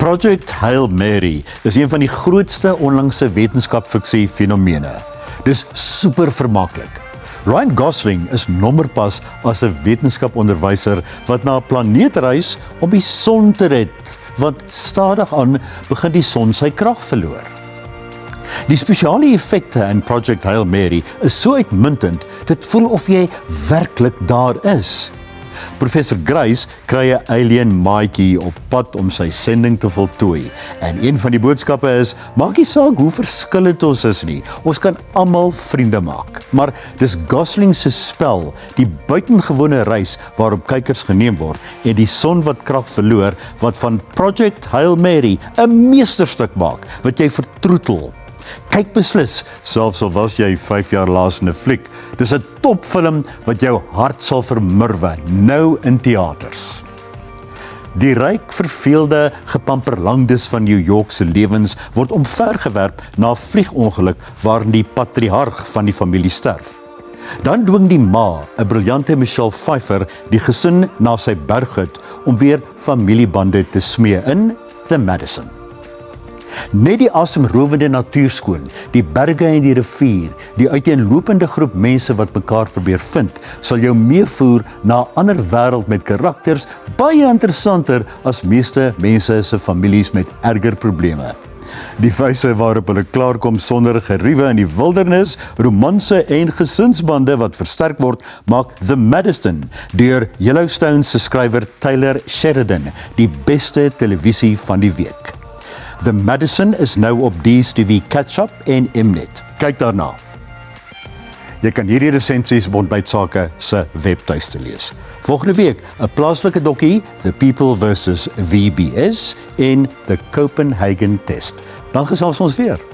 Project Hail Mary is een van die grootste onlangse wetenskapfiksie fenomene. Dis super vermaaklik. Ryan Gosling is nommerpas as 'n wetenskaponderwyser wat na 'n planeet reis om die son te red, want stadig aan begin die son sy krag verloor. Die spesiale effekte in Project Hail Mary is so uitmuntend, dit voel of jy werklik daar is. Professor Grace kry 'n alien maatjie op pad om sy sending te voltooi. En een van die boodskappe is, maak nie saak hoe verskillend ons is nie, ons kan almal vriende maak. Maar dis Gosling se spel, die buitengewone reis waarop kykers geneem word en die son wat krag verloor, wat van Project Hail Mary 'n meesterstuk maak, wat jy vertroetel. Kyk beslis, selfs al was jy 5 jaar laas in 'n fliek. Dis 'n topfilm wat jou hart sal vermurwe, nou in teaters. Die ryk, verveelde gepamperlangdes van New York se lewens word omvergewerp na 'n vliegongeluk waarin die patriarg van die familie sterf. Dan dwing die ma, 'n briljante Michelle Pfeiffer, die gesin na sy berghut om weer familiebande te smee in The Madison. Net die asemrowende natuurskoon, die berge en die rivier, die uiteenlopende groep mense wat mekaar probeer vind, sal jou meevoer na 'n ander wêreld met karakters baie interessanter as meeste mense se families met erger probleme. Die wyse waarop hulle klaarkom sonder geriewe in die wildernis, romanse en gesinsbande wat versterk word, maak The Madison deur Yellowstone se skrywer Taylor Sheridan die beste televisie van die week. The Madison is nou op DStv Catch-up en Mnet. Kyk daarna. Jy kan hierdie resensies op Ontbytsake se webtuiste lees. Volgende week 'n plaaslike dokkie, The People vs VBS en The Copenhagen Test. Dan gesels ons weer.